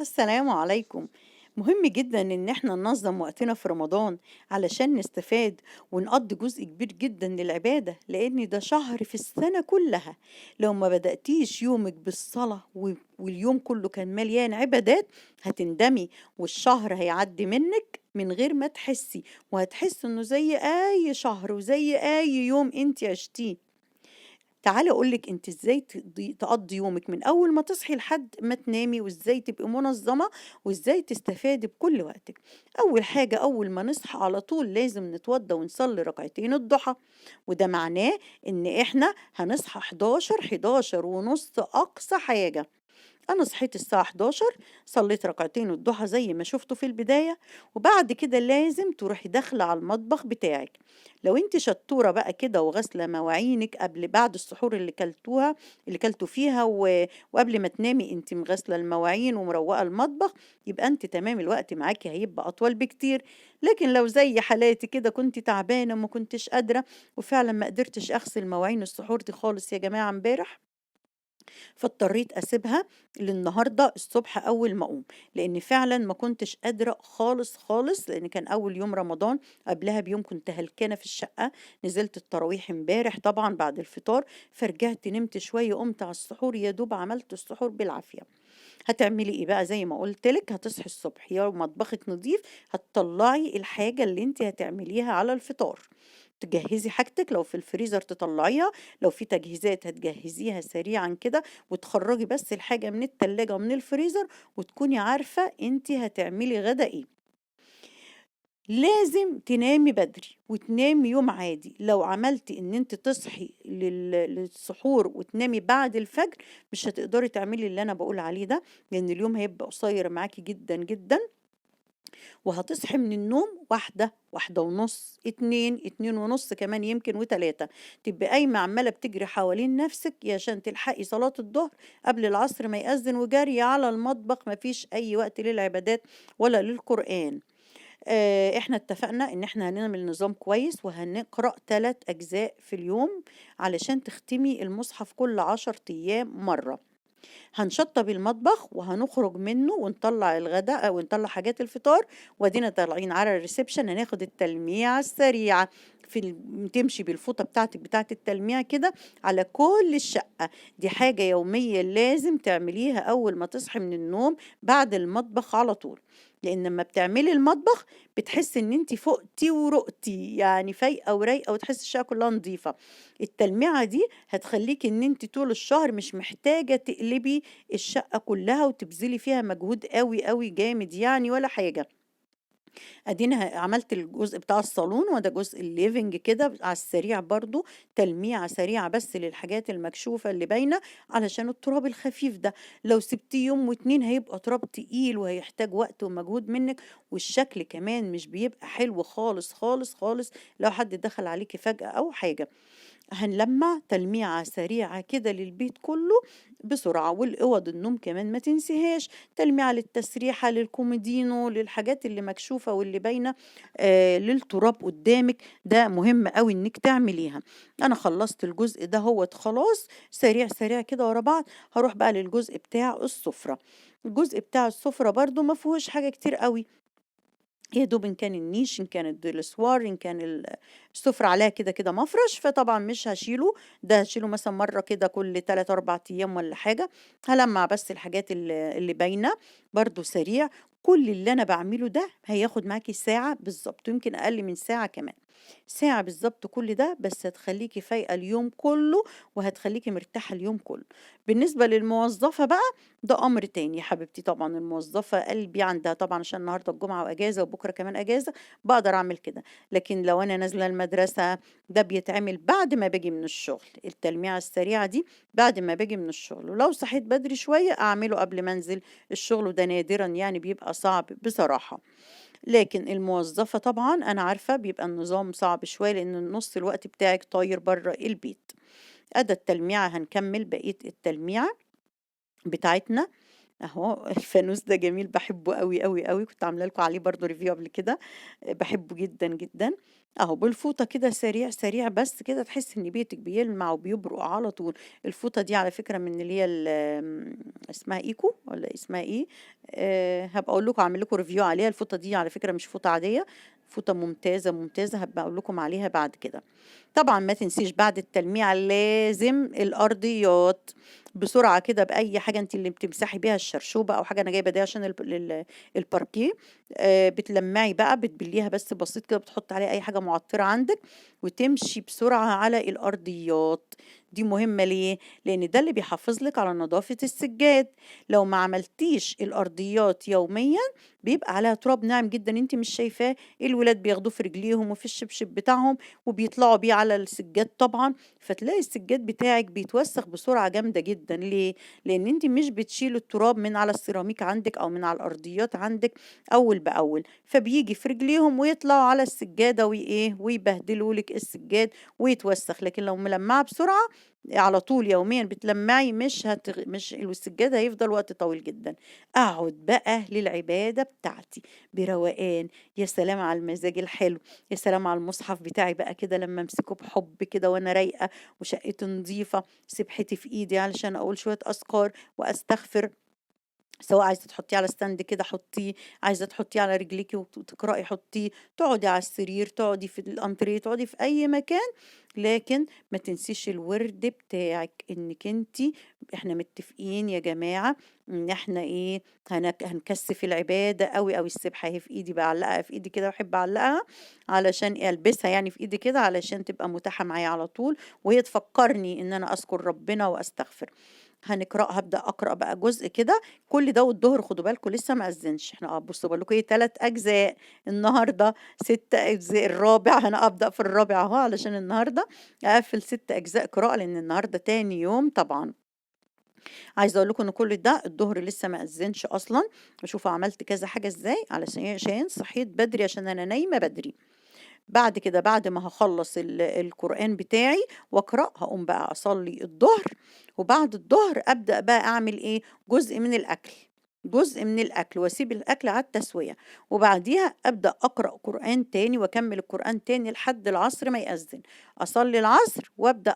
السلام عليكم. مهم جدا ان احنا ننظم وقتنا في رمضان علشان نستفاد ونقضي جزء كبير جدا للعبادة، لان ده شهر في السنة كلها. لو ما بدأتيش يومك بالصلاة واليوم كله كان مليان عبادات هتندمي، والشهر هيعدي منك من غير ما تحسي، وهتحس انه زي اي شهر وزي اي يوم انت عشتيه. تعالي أقول لِك أنتِ إزاي تقضّي يومِك من أول ما تصحي لحد ما تنامي، وإزاي تبقي منظمة، وإزاي تستفادي بكل وقتِك. أول حاجة أول ما نصحى على طول لازم نتوضّى ونصلي ركعتين الضحى، وده معناه إن إحنا هنصحى 11، 11:30 أقصى حاجة. أنا صحيت الساعة 11، صليت ركعتين الضحى زي ما شفتوا في البداية، وبعد كده لازم تروحي داخلة على المطبخ بتاعك. لو انت شطورة بقى كده وغاسلة مواعينك قبل بعد السحور اللي كلتوا فيها وقبل ما تنامي انت مغاسلة المواعين ومروقة المطبخ، يبقى انت تمام، الوقت معاكي هيبقى أطول بكتير. لكن لو زي حالاتي كده كنت تعبانة وما كنتش قادرة، وفعلا ما قدرتش أغسل مواعين السحور دي خالص يا جماعة امبارح، فاضطريت أسيبها للنهارده الصبح أول ما أقوم، لإن فعلًا ما كنتش قادرة خالص، خالص، لإن كان أول يوم رمضان، قبلها بيوم كنت هلكانة في الشقة، نزلت التراويح امبارح طبعًا بعد الفطار، فرجعت نمت شوية، قُمت على السحور يا دوب عملت السحور بالعافية. هتعملي إيه بقى زي ما قُلت لِك، هتصحي الصبح يا مطبخِك نضيف، هتطلّعي الحاجة اللي أنتِ هتعمليها على الفطار، تجهّزي حاجتِك لو في الفريزر تطلّعيها، لو في تجهيزات هتجهّزيها سريعًا كده، وتخرّجي بس الحاجة من التلاجة ومن الفريزر، وتكوني عارفة أنتِ هتعملي غدا إيه. لازم تنامي بدري وتنامي يوم عادي. لو عملتِ إن أنتِ تصحي للسحور وتنامي بعد الفجر، مش هتقدري تعملي اللي أنا باقول عليه ده، لإن اليوم هيبقى قصير معاكِ جدًا، جدًا، وهتصحي من النوم 01:00، 01:30، 02:00، 02:30 كمان يمكن و03:00، تبقي قايمة عمّالة بتجري حوالين نفسِك عشان تلحقي صلاة الضهر قبل العصر ما يأذن، وجارية على المطبخ، ما فيش أي وقت للعبادات ولا للقرآن. إحنا اتفقنا إن إحنا هنعمل نظام كويس وهنقرأ 3 أجزاء في اليوم علشان تختمي المصحف كل 10 أيام مرّة. هنشطّب المطبخ وهنخرج منه ونطلّع الغدا أو نطلّع حاجات الفطار، وأدينا طالعين على الreception هناخد التلميعة السريعة تمشي بالفوطة بتاعتِك بتاعة التلميع كده على كل الشقة. دي حاجة يومية لازم تعمليها أول ما تصحي من النوم بعد المطبخ على طول، لإن أمّا بتعملي المطبخ بتحسّي إن أنتِ فُقتِ ورُقتِ، يعني فايقة ورايقة وتحسّي الشقة كلّها نضيفة. التلميعة دي هتخلّيكِ إن أنتِ طول الشهر مش محتاجة تقلبي الشقة كلّها وتبذلي فيها مجهود أوي، أوي جامد يعني ولا حاجة. أدينا عملت الجزء بتاع الصالون، وده جزء الliving كده على السريع برضه، تلميعة سريعة بس للحاجات المكشوفة اللي باينة، علشان التراب الخفيف ده، لو سِبتيه يوم و2 هيبقى تراب تقيل وهيحتاج وقت ومجهود منِّك، والشكل كمان مش بيبقى حلو خالص، خالص، خالص لو حد دخل عليكِ فجأة أو حاجة. هنلمّع تلميعة سريعة كده للبيت كُلّه بسرعة، والأوض النوم كمان ما تنسيهاش، تلميعة للتسريحة، للكوميدينو، للحاجات اللي مكشوفة واللي باينة للتراب قدّامِك، ده مهم أوي إنِّك تعمليها. أنا خلّصت الجزء دهوّة خلاص، سريع، سريع كده ورا بعض، هاروح بقى للجزء بتاع السُفرة. الجزء بتاع السُفرة برضه ما فيهوش حاجة كتير أوي، يا دوب إن كان النيش، إن كان الدولسوار، إن كان السفرة عليها كده، كده مفرش، فطبعًا مش هاشيله، ده هاشيله مثلًا مرّة كده كل 3، 4 أيام والّا حاجة، هالمّع بس الحاجات اللي باينة، برضه سريع. كل اللي أنا باعمله ده هياخد معاكِ ساعة بالضبط، ويمكن أقل من ساعة كمان، ساعة بالضبط كل ده، بس هتخلّيكِ فايقة اليوم كلّه، وهتخلّيكِ مرتاحة اليوم كلّه. بالنسبة للموظفة بقى، ده أمر تاني يا حبيبتي، طبعًا الموظفة قلبي عندها طبعًا عشان النهارده الجمعة وأجازة وبكرة كمان أجازة، باقدر أعمل كده، لكن لو أنا نازلة المدرسة ده بيتعمل بعد ما باجي من الشغل، التلميعة السريعة دي بعد ما باجي من الشغل، ولو صحيت بدري شوية أعمله قبل ما أنزل الشغل، وده نادرًا يعني بيبقى صعب بصراحة. لكن الموظفة طبعًا أنا عارفة بيبقى النظام صعب شوية، لإن نُص الوقت بتاعِك طاير برّه البيت. أدى التلميعة هنكمل بقية التلميعة بتاعتنا. أهو الفانوس ده جميل باحبه أوي، أوي، أوي، كنت عاملة لكم عليه برضه review قبل كده، باحبه جدًا، جدًا. أهو بالفوطة كده سريع، سريع بس كده تحسّي إن بيتِك بيلمع وبيبرق على طول. الفوطة دي على فكرة من اللي هي اسمها إيكو والّا اسمها إيه، هابقى أقول لكم أعمل لكم review عليها. الفوطة دي على فكرة مش فوطة عادية، فوطة ممتازة، ممتازة، هابقى أقول لكم عليها بعد كده. طبعًا ما تنسيش بعد التلميع لازم الأرضيات، بسرعة كده بأي حاجة أنتِ اللي بتمسحي بيها الشرشوبة أو حاجة، أنا جايبة دي عشان الباركيه، بتلمّعي بقى بتبليها بس بسيط كده، بتحطي عليها أي حاجة معطرة عندِك، وتمشي بسرعة على الأرضيات. دي مهمة ليه؟ لإن ده اللي بيحافظ لِك على نضافة السجاد. لو ما عملتيش الأرضيات يوميًا بيبقى عليها تراب ناعم جدًا أنتِ مش شايفاه، الولاد بياخدوه في رجليهم وفي الشبشب بتاعهم وبيطلعوا بيه على السجاد طبعًا، فتلاقي السجاد بتاعِك بيتوسخ بسرعة جامدة جدًا. ليه؟ لإن أنتِ مش بتشيلي التراب من على السيراميك عندِك أو من على الأرضيات عندِك أول بأول، فبييجي في رجليهم ويطلعوا على السجادة ويبهدلوا لِك السجاد ويتوسخ. لكن لو ملمّعة بسرعة على طول يوميًا بتلمّعي مش والسجاد هيفضل وقت طويل جدًا. أقعد بقى للعبادة بتاعتي بروقان، يا سلام على المزاج الحلو، يا سلام على المصحف بتاعي بقى كده لمّا أمسكه بحُب كده وأنا رايقة وشقتي نضيفة، سبحتي في إيدي علشان أقول شوية أذكار وأستغفر. سواء عايزة تحطيه على stand كده حطيه، عايزة تحطيه على رجليكِ وتقرأي حطيه، تقعدي على السرير، تقعدي في الأنتريه، تقعدي في أي مكان، لكن ما تنسيش الورد بتاعِك، إنِّك أنتِ إحنا متفقين يا جماعة إن إحنا إيه، هنكثّف العبادة أوي، أوي. السبحة أهي في إيدي باعلّقها في إيدي كده باحب أعلّقها علشان إيه، ألبسها يعني في إيدي كده علشان تبقى متاحة معايا على طول، وهي تفكّرني إن أنا أذكر ربنا وأستغفر. هابدأ أقرأ بقى جزء كده، كل ده والضهر خدوا بالكم لسه ما أذّنش، إحنا بُصّوا باقول لكم إيه 3 أجزاء، النهارده 6 أجزاء، الرابع أنا أبدأ في الرابع أهو علشان النهارده أقفّل 6 أجزاء قراءة، لإن النهارده تاني يوم طبعًا. عايزة أقول لكم إن كل ده الضهر لسه ما أذّنش أصلًا، وشوفوا عملت كذا حاجة إزاي، علشان صحيت بدري عشان أنا نايمة بدري. بعد كده بعد ما هاخلّص القرآن بتاعي وأقرأ، هاقوم بقى أصلّي الضهر، وبعد الضهر أبدأ بقى أعمل إيه، جزء من الأكل، جزء من الأكل وأسيب الأكل على التسوية، وبعديها أبدأ أقرأ قرآن تاني وأكمّل القرآن تاني لحد العصر ما يأذن، أصلّي العصر وأبدأ